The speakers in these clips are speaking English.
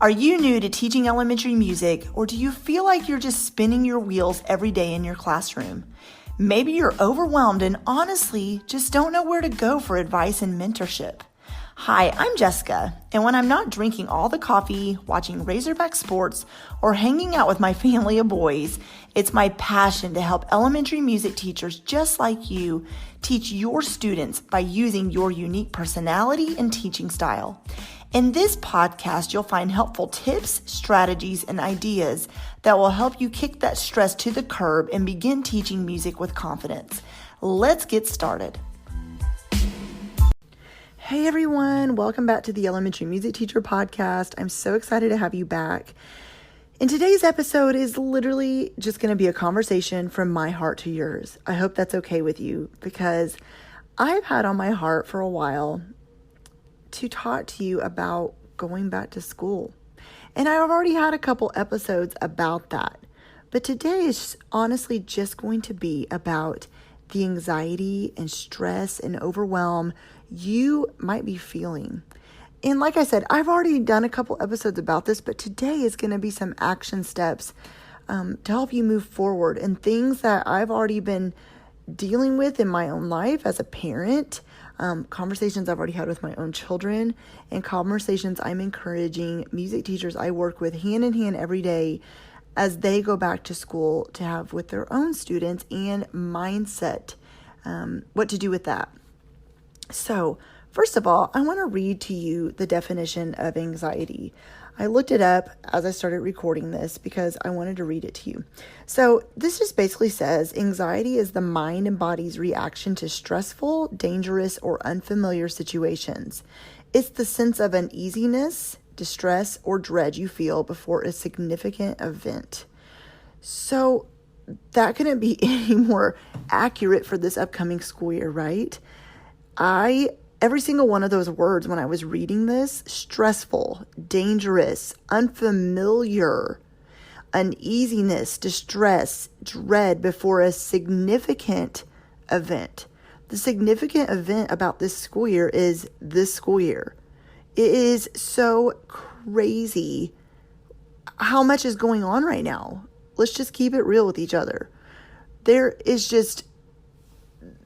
Are you new to teaching elementary music, or do you feel like you're just spinning your wheels every day in your classroom? Maybe you're overwhelmed and honestly just don't know where to go for advice and mentorship. Hi, I'm Jessica, and when I'm not drinking all the coffee, watching Razorback sports, or hanging out with my family of boys, it's my passion to help elementary music teachers just like you teach your students by using your unique personality and teaching style. In this podcast, you'll find helpful tips, strategies, and ideas that will help you kick that stress to the curb and begin teaching music with confidence. Let's get started. Hey everyone, welcome back to the Elementary Music Teacher Podcast. I'm so excited to have you back. And today's episode is literally just going to be a conversation from my heart to yours. I hope that's okay with you because I've had on my heart for a while to talk to you about going back to school. And I've already had a couple episodes about that. But today is honestly just going to be about the anxiety and stress and overwhelm you might be feeling. And like I said, I've already done a couple episodes about this, but today is going to be some action steps to help you move forward and things that I've already been dealing with in my own life as a parent, conversations I've already had with my own children, and conversations I'm encouraging music teachers I work with hand in hand every day as they go back to school to have with their own students and mindset, what to do with that. So first of all, I want to read to you the definition of anxiety. I looked it up as I started recording this because I wanted to read it to you. So this just basically says anxiety is the mind and body's reaction to stressful, dangerous, or unfamiliar situations. It's the sense of uneasiness, distress, or dread you feel before a significant event. So that couldn't be any more accurate for this upcoming school year, right? Every single one of those words when I was reading this, stressful, dangerous, unfamiliar, uneasiness, distress, dread before a significant event. The significant event about this school year is this school year. It is so crazy how much is going on right now. Let's just keep it real with each other. There is just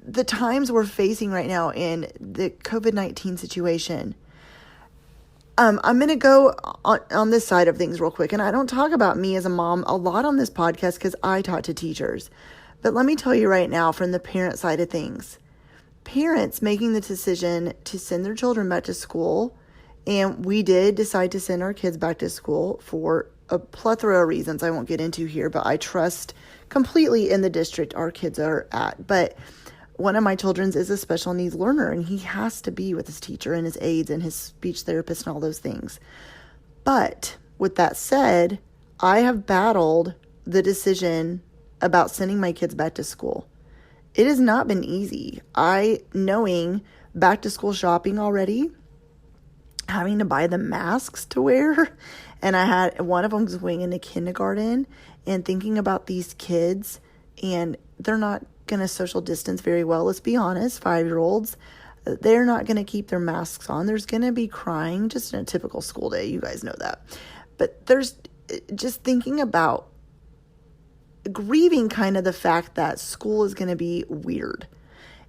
the times we're facing right now in the COVID-19 situation. I'm going to go on this side of things real quick. And I don't talk about me as a mom a lot on this podcast because I talk to teachers. But let me tell you right now from the parent side of things. Parents making the decision to send their children back to school. And we did decide to send our kids back to school for a plethora of reasons I won't get into here. But I trust completely in the district our kids are at. But one of my children's is a special needs learner, and he has to be with his teacher and his aides and his speech therapist and all those things. But with that said, I have battled the decision about sending my kids back to school. It has not been easy. Knowing back to school shopping already, having to buy the masks to wear, and I had one of them going into kindergarten and thinking about these kids, and they're not going to social distance very well. Let's be honest, 5-year-olds, they're not going to keep their masks on. There's going to be crying just in a typical school day. You guys know that. But there's just thinking about grieving kind of the fact that school is going to be weird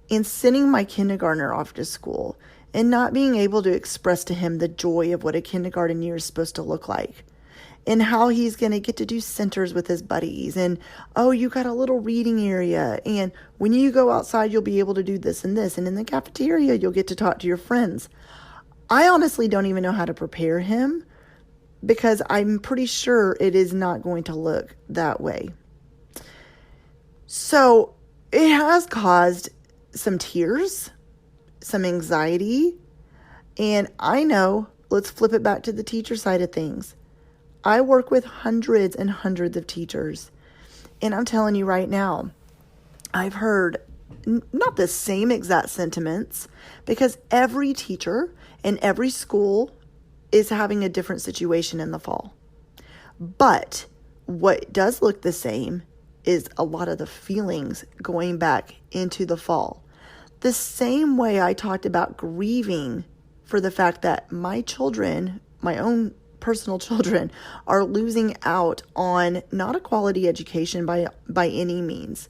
and sending my kindergartner off to school and not being able to express to him the joy of what a kindergarten year is supposed to look like. And how he's going to get to do centers with his buddies. And, oh, you got a little reading area. And when you go outside, you'll be able to do this and this. And in the cafeteria, you'll get to talk to your friends. I honestly don't even know how to prepare him because I'm pretty sure it is not going to look that way. So it has caused some tears, some anxiety. And I know, let's flip it back to the teacher side of things. I work with hundreds and hundreds of teachers, and I'm telling you right now, I've heard not the same exact sentiments because every teacher and every school is having a different situation in the fall. But what does look the same is a lot of the feelings going back into the fall. The same way I talked about grieving for the fact that my children, my own personal children are losing out on not a quality education by any means,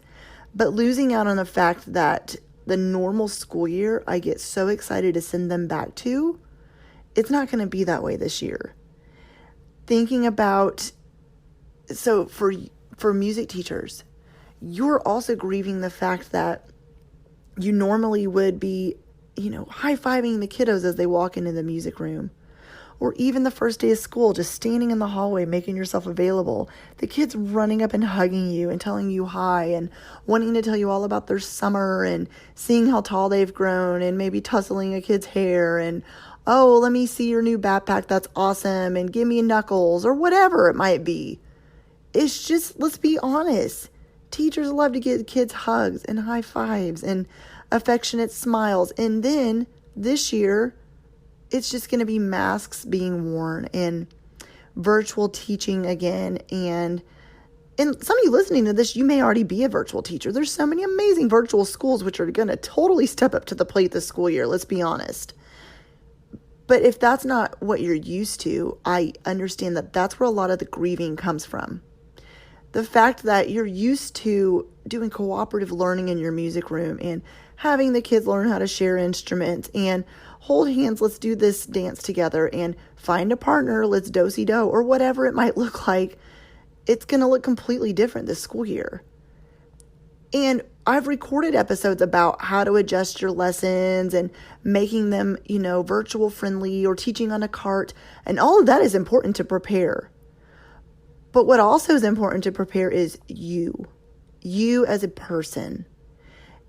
but losing out on the fact that the normal school year I get so excited to send them back to, it's not going to be that way this year. Thinking about, so for music teachers, you're also grieving the fact that you normally would be, high-fiving the kiddos as they walk into the music room. Or even the first day of school, just standing in the hallway, making yourself available. The kids running up and hugging you and telling you hi and wanting to tell you all about their summer and seeing how tall they've grown and maybe tussling a kid's hair and, oh, let me see your new backpack, that's awesome, and give me knuckles or whatever it might be. It's just, let's be honest. Teachers love to give kids hugs and high fives and affectionate smiles. And then this year, it's just going to be masks being worn and virtual teaching again. And some of you listening to this, you may already be a virtual teacher. There's so many amazing virtual schools which are going to totally step up to the plate this school year. Let's be honest. But if that's not what you're used to, I understand that that's where a lot of the grieving comes from. The fact that you're used to doing cooperative learning in your music room and having the kids learn how to share instruments and hold hands, let's do this dance together, and find a partner, let's do-si-do, or whatever it might look like, it's going to look completely different this school year. And I've recorded episodes about how to adjust your lessons and making them, virtual friendly or teaching on a cart. And all of that is important to prepare. But what also is important to prepare is you as a person.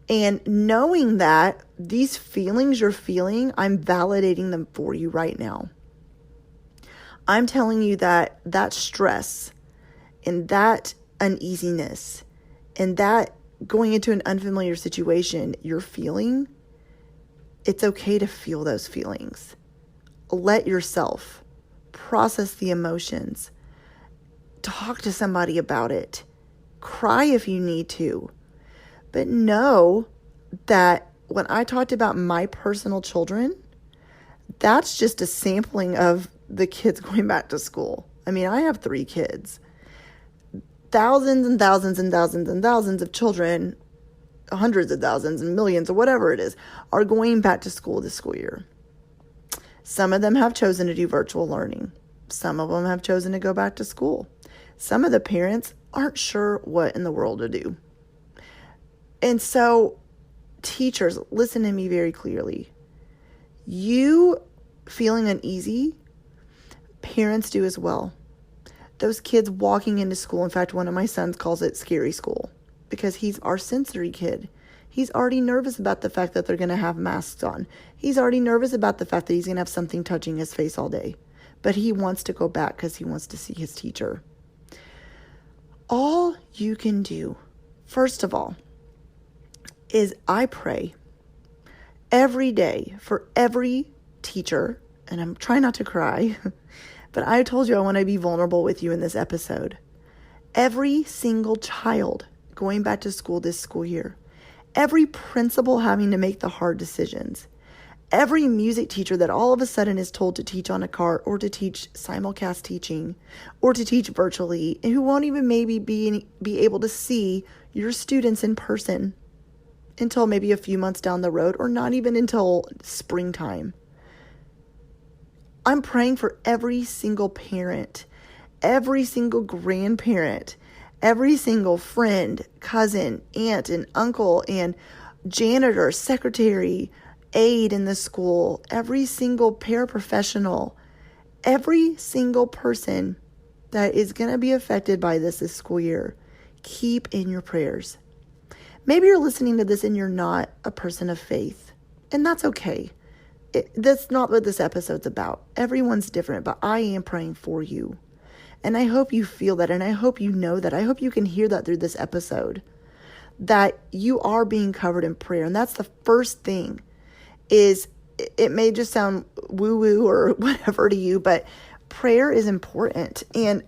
And knowing that these feelings you're feeling, I'm validating them for you right now. I'm telling you that stress and that uneasiness and that going into an unfamiliar situation you're feeling, it's okay to feel those feelings. Let yourself process the emotions. Talk to somebody about it. Cry if you need to. But know that when I talked about my personal children, that's just a sampling of the kids going back to school. I mean, I have 3 kids. Thousands and thousands and thousands and thousands of children, hundreds of thousands and millions or whatever it is, are going back to school this school year. Some of them have chosen to do virtual learning. Some of them have chosen to go back to school. Some of the parents aren't sure what in the world to do. And so, teachers, listen to me very clearly. You feeling uneasy, parents do as well. Those kids walking into school, in fact, one of my sons calls it scary school because he's our sensory kid. He's already nervous about the fact that they're going to have masks on. He's already nervous about the fact that he's going to have something touching his face all day. But he wants to go back because he wants to see his teacher. All you can do, first of all, is I pray every day for every teacher, and I'm trying not to cry, but I told you I want to be vulnerable with you in this episode. Every single child going back to school this school year, every principal having to make the hard decisions, every music teacher that all of a sudden is told to teach on a cart or to teach simulcast teaching or to teach virtually, and who won't even maybe be able to see your students in person until maybe a few months down the road or not even until springtime. I'm praying for every single parent, every single grandparent, every single friend, cousin, aunt, and uncle, and janitor, secretary, aide in the school, every single paraprofessional, every single person that is going to be affected by this school year. Keep in your prayers. Maybe you're listening to this and you're not a person of faith, and that's okay. That's not what this episode's about. Everyone's different, but I am praying for you. And I hope you feel that, and I hope you know that. I hope you can hear that through this episode, that you are being covered in prayer. And that's the first thing. Is it may just sound woo-woo or whatever to you, but prayer is important and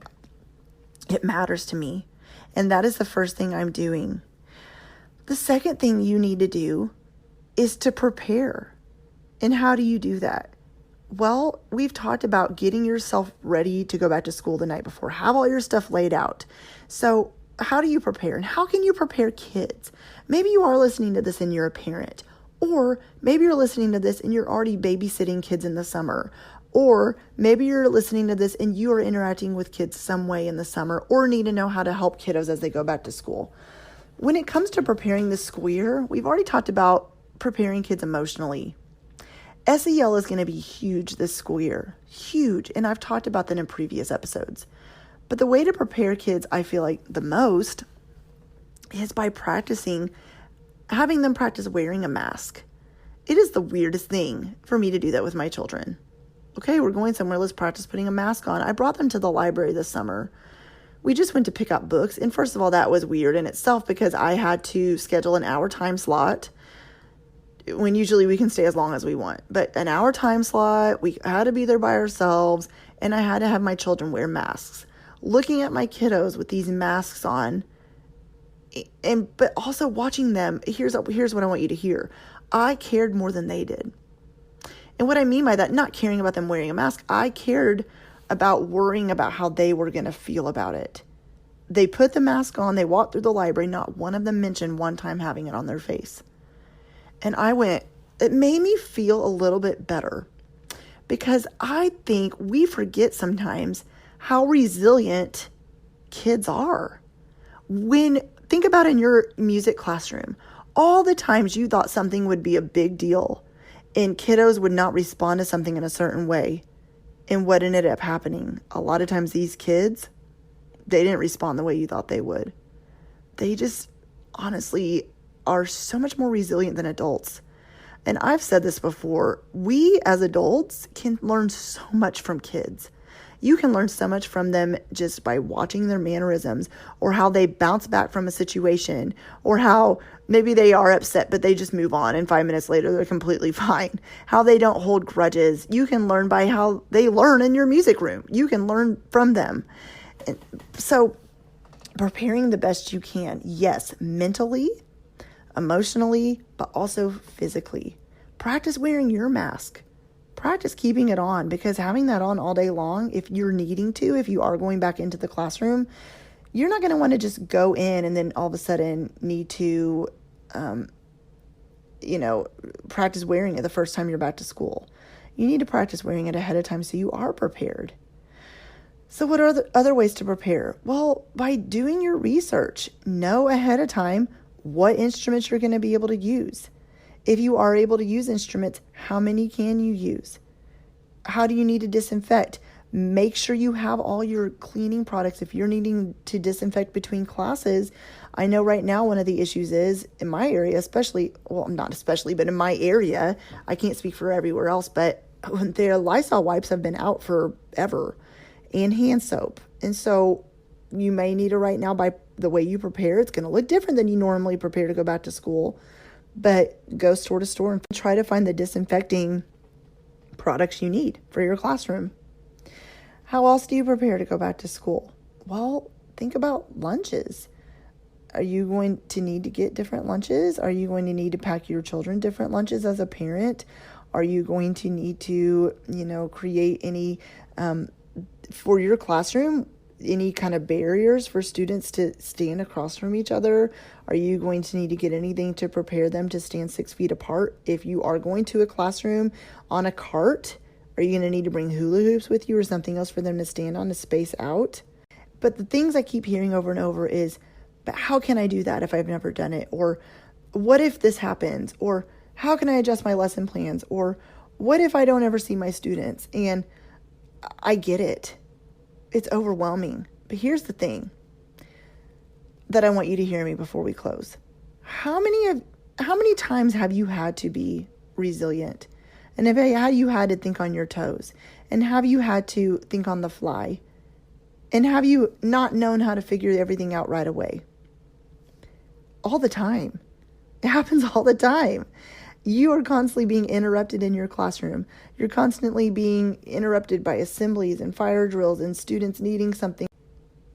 it matters to me. And that is the first thing I'm doing. The second thing you need to do is to prepare. And how do you do that? Well, we've talked about getting yourself ready to go back to school the night before. Have all your stuff laid out. So how do you prepare? And how can you prepare kids? Maybe you are listening to this and you're a parent. Or maybe you're listening to this and you're already babysitting kids in the summer. Or maybe you're listening to this and you are interacting with kids some way in the summer or need to know how to help kiddos as they go back to school. When it comes to preparing the school year, we've already talked about preparing kids emotionally. SEL is going to be huge this school year. Huge. And I've talked about that in previous episodes. But the way to prepare kids, I feel like the most, is by having them practice wearing a mask. It is the weirdest thing for me to do that with my children. Okay, we're going somewhere. Let's practice putting a mask on. I brought them to the library this summer. We just went to pick up books. And first of all, that was weird in itself because I had to schedule an hour time slot when usually we can stay as long as we want. But an hour time slot, we had to be there by ourselves, and I had to have my children wear masks. Looking at my kiddos with these masks on, but also watching them, here's what I want you to hear. I cared more than they did. And what I mean by that, not caring about them wearing a mask, I cared about worrying about how they were going to feel about it. They put the mask on, they walked through the library, not one of them mentioned one time having it on their face. And it made me feel a little bit better because I think we forget sometimes how resilient kids are. Think about in your music classroom, all the times you thought something would be a big deal and kiddos would not respond to something in a certain way. And what ended up happening? A lot of times these kids, they didn't respond the way you thought they would. They just honestly are so much more resilient than adults. And I've said this before, we as adults can learn so much from kids. You can learn so much from them just by watching their mannerisms or how they bounce back from a situation or how maybe they are upset, but they just move on and 5 minutes later they're completely fine. How they don't hold grudges. You can learn by how they learn in your music room. You can learn from them. And so preparing the best you can, yes, mentally, emotionally, but also physically. Practice wearing your mask. Practice keeping it on because having that on all day long, if you're needing to, if you are going back into the classroom, you're not going to want to just go in and then all of a sudden need to, practice wearing it the first time you're back to school. You need to practice wearing it ahead of time so you are prepared. So what are the other ways to prepare? Well, by doing your research, know ahead of time what instruments you're going to be able to use. If you are able to use instruments, how many can you use? How do you need to disinfect? Make sure you have all your cleaning products. If you're needing to disinfect between classes, I know right now one of the issues is in my area, not especially, but in my area, I can't speak for everywhere else, but their Lysol wipes have been out forever and hand soap. And so you may need to right now, by the way you prepare, it's going to look different than you normally prepare to go back to school, but go store to store and try to find the disinfecting products you need for your classroom. How else do you prepare to go back to school? Well, think about lunches. Are you going to need to get different lunches? Are you going to need to pack your children different lunches as a parent? Are you going to need to, create any, for your classroom, any kind of barriers for students to stand across from each other? Are you going to need to get anything to prepare them to stand 6 feet apart? If you are going to a classroom on a cart, are you going to need to bring hula hoops with you or something else for them to stand on to space out? But the things I keep hearing over and over is, but how can I do that if I've never done it? Or what if this happens? Or how can I adjust my lesson plans? Or what if I don't ever see my students? And I get it. It's overwhelming. But here's the thing that I want you to hear me before we close. How many times have you had to be resilient? And have you had to think on your toes? And have you had to think on the fly? And have you not known how to figure everything out right away? All the time. It happens all the time. You are constantly being interrupted in your classroom. You're constantly being interrupted by assemblies and fire drills and students needing something,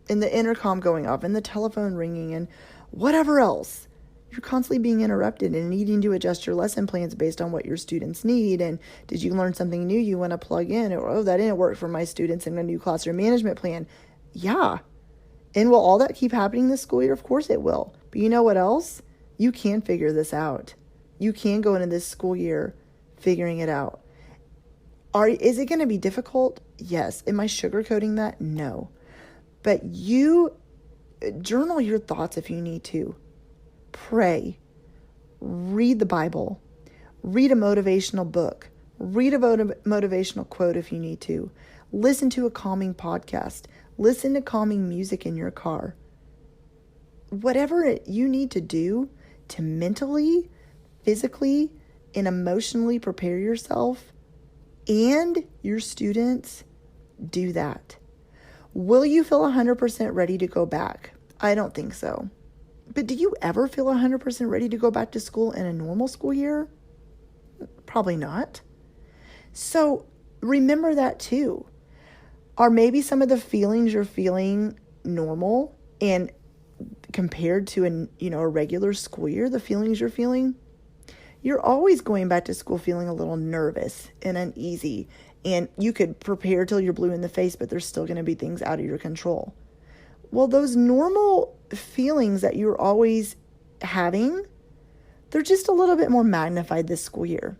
and the intercom going off and the telephone ringing and whatever else. You're constantly being interrupted and needing to adjust your lesson plans based on what your students need. And did you learn something new you want to plug in? Or, oh, that didn't work for my students in a new classroom management plan. Yeah. And will all that keep happening this school year? Of course it will. But you know what else? You can figure this out. You can go into this school year figuring it out. Is it going to be difficult? Yes. Am I sugarcoating that? No. But you journal your thoughts if you need to. Pray. Read the Bible. Read a motivational book. Read a motivational quote if you need to. Listen to a calming podcast. Listen to calming music in your car. Whatever you need to do to mentally, physically, and emotionally prepare yourself and your students, do that. Will you feel 100% ready to go back? I don't think so. But do you ever feel 100% ready to go back to school in a normal school year? Probably not. So remember that too. Are maybe some of the feelings you're feeling normal, and compared to a regular school year, the feelings you're feeling? You're always going back to school feeling a little nervous and uneasy, and you could prepare till you're blue in the face, but there's still going to be things out of your control. Well, those normal feelings that you're always having, they're just a little bit more magnified this school year.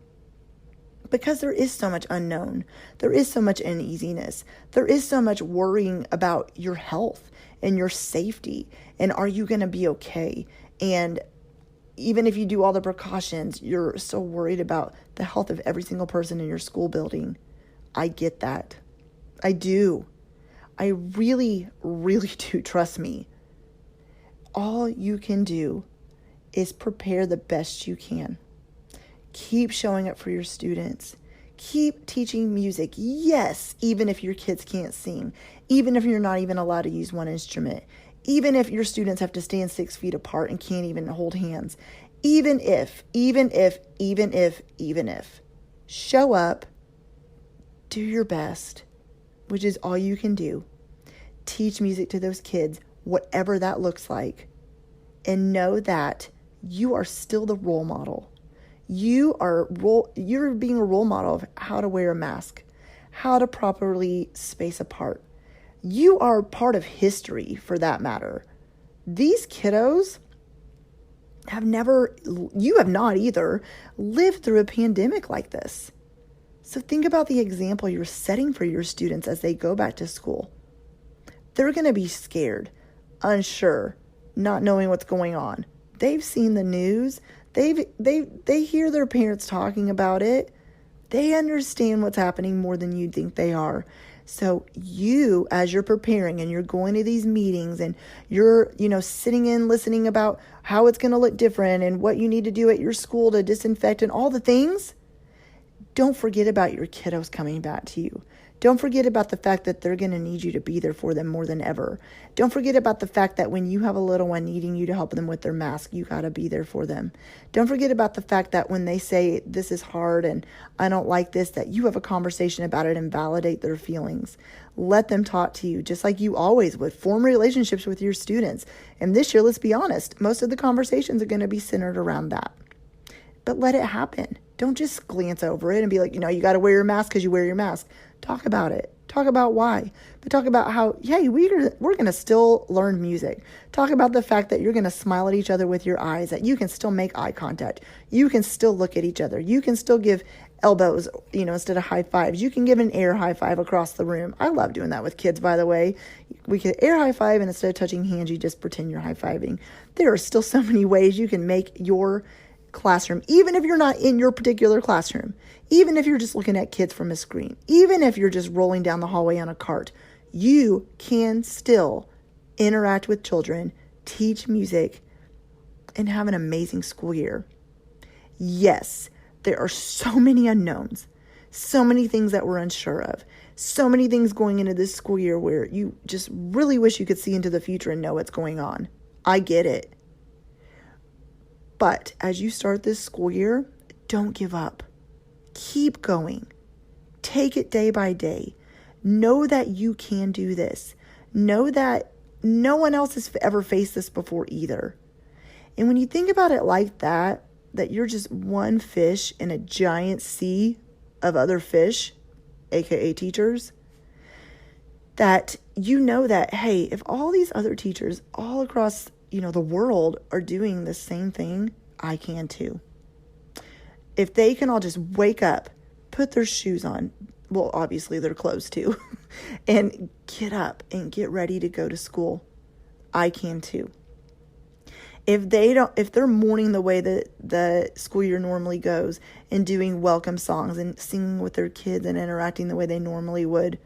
Because there is so much unknown. There is so much uneasiness. There is so much worrying about your health and your safety. And are you going to be okay? And even if you do all the precautions, you're so worried about the health of every single person in your school building. I get that. I do. I really, really do. Trust me. All you can do is prepare the best you can. Keep showing up for your students. Keep teaching music. Yes, even if your kids can't sing. Even if you're not even allowed to use one instrument. Even if your students have to stand 6 feet apart and can't even hold hands. Even if. Show up. Do your best, which is all you can do. Teach music to those kids, whatever that looks like. And know that you are still the role model. You're being a role model of how to wear a mask, how to properly space apart. You are part of history, for that matter. These kiddos you have not either, lived through a pandemic like this. So think about the example you're setting for your students as they go back to school. They're going to be scared, unsure, not knowing what's going on. They've seen the news. They hear their parents talking about it. They understand what's happening more than you think they are. So you, as you're preparing and you're going to these meetings and you're, sitting in listening about how it's going to look different and what you need to do at your school to disinfect and all the things, don't forget about your kiddos coming back to you. Don't forget about the fact that they're going to need you to be there for them more than ever. Don't forget about the fact that when you have a little one needing you to help them with their mask, you got to be there for them. Don't forget about the fact that when they say, this is hard and I don't like this, that you have a conversation about it and validate their feelings. Let them talk to you just like you always would. Form relationships with your students. And this year, let's be honest, most of the conversations are going to be centered around that. But let it happen. Don't just glance over it and be like, you got to wear your mask because you wear your mask. Talk about it. Talk about why. But talk about how, hey, we're going to still learn music. Talk about the fact that you're going to smile at each other with your eyes, that you can still make eye contact. You can still look at each other. You can still give elbows, instead of high fives. You can give an air high five across the room. I love doing that with kids, by the way. We could air high five, and instead of touching hands, you just pretend you're high fiving. There are still so many ways you can make your classroom, even if you're not in your particular classroom, even if you're just looking at kids from a screen, even if you're just rolling down the hallway on a cart, you can still interact with children, teach music, and have an amazing school year. Yes, there are so many unknowns, so many things that we're unsure of, so many things going into this school year where you just really wish you could see into the future and know what's going on. I get it. But as you start this school year, don't give up. Keep going. Take it day by day. Know that you can do this. Know that no one else has ever faced this before either. And when you think about it like that you're just one fish in a giant sea of other fish, aka teachers, that you know that, hey, if all these other teachers all across, the world are doing the same thing, I can too. If they can all just wake up, put their shoes on, well, obviously their clothes too, and get up and get ready to go to school, I can too. If they're mourning the way that the school year normally goes and doing welcome songs and singing with their kids and interacting the way they normally would,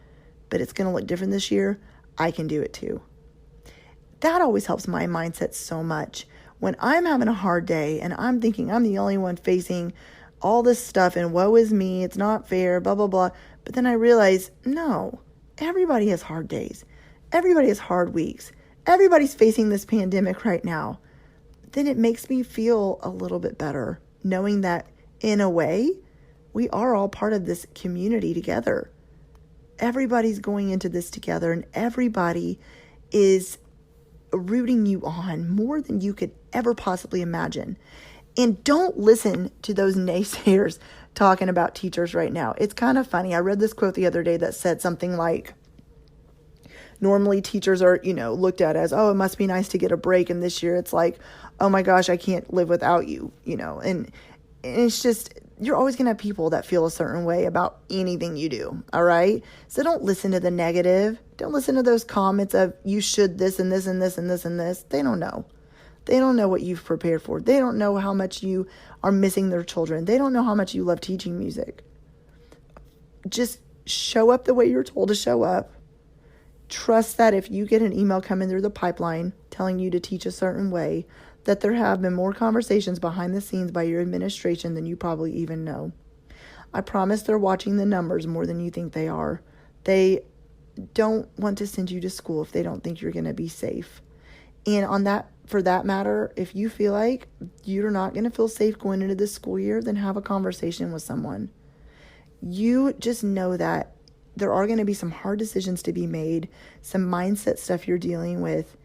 but it's going to look different this year, I can do it too. That always helps my mindset so much. When I'm having a hard day and I'm thinking I'm the only one facing all this stuff and woe is me, it's not fair, blah, blah, blah. But then I realize, no, everybody has hard days. Everybody has hard weeks. Everybody's facing this pandemic right now. Then it makes me feel a little bit better knowing that in a way, we are all part of this community together. Everybody's going into this together and everybody is rooting you on more than you could ever possibly imagine. And don't listen to those naysayers talking about teachers right now. It's kind of funny. I read this quote the other day that said something like, normally teachers are, looked at as, oh, it must be nice to get a break. And this year it's like, oh my gosh, I can't live without you, and it's just, you're always going to have people that feel a certain way about anything you do. All right. So don't listen to the negative. Don't listen to those comments of you should this and this and this and this and this. They don't know. They don't know what you've prepared for. They don't know how much you are missing their children. They don't know how much you love teaching music. Just show up the way you're told to show up. Trust that if you get an email coming through the pipeline telling you to teach a certain way, that there have been more conversations behind the scenes by your administration than you probably even know. I promise they're watching the numbers more than you think they are. They don't want to send you to school if they don't think you're going to be safe. And for that matter, if you feel like you're not going to feel safe going into this school year, then have a conversation with someone. You just know that there are going to be some hard decisions to be made, some mindset stuff you're dealing with,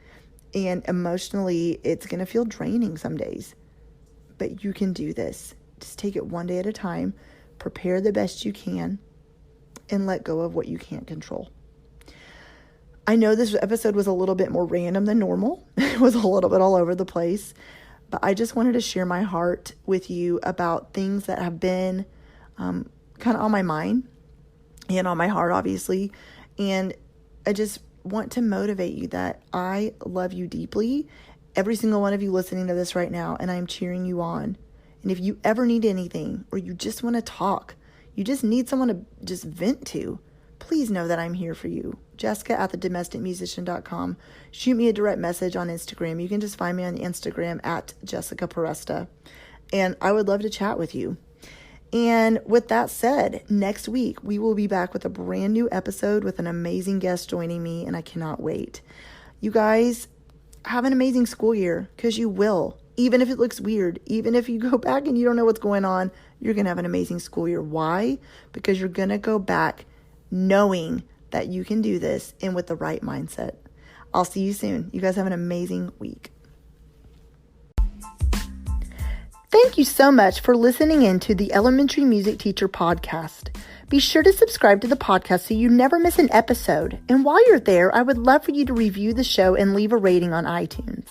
and emotionally, it's going to feel draining some days. But you can do this. Just take it one day at a time, prepare the best you can, and let go of what you can't control. I know this episode was a little bit more random than normal. It was a little bit all over the place. But I just wanted to share my heart with you about things that have been kind of on my mind and on my heart, obviously. And I just want to motivate you that I love you deeply, every single one of you listening to this right now, and I'm cheering you on. And if you ever need anything, or you just want to talk, you just need someone to just vent to, please know that I'm here for you. Jessica@thedomesticmusician.com. Shoot me a direct message on Instagram. You can just find me on Instagram at Jessica Peresta, and I would love to chat with you. And with that said, next week we will be back with a brand new episode with an amazing guest joining me, and I cannot wait. You guys have an amazing school year, because you will. Even if it looks weird, even if you go back and you don't know what's going on, you're going to have an amazing school year. Why? Because you're going to go back knowing that you can do this and with the right mindset. I'll see you soon. You guys have an amazing week. Thank you so much for listening in to the Elementary Music Teacher Podcast. Be sure to subscribe to the podcast so you never miss an episode. And while you're there, I would love for you to review the show and leave a rating on iTunes.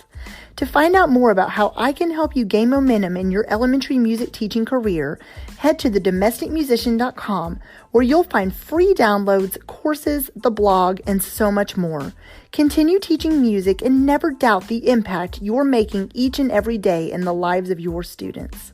To find out more about how I can help you gain momentum in your elementary music teaching career, head to thedomesticmusician.com, where you'll find free downloads, courses, the blog, and so much more. Continue teaching music and never doubt the impact you're making each and every day in the lives of your students.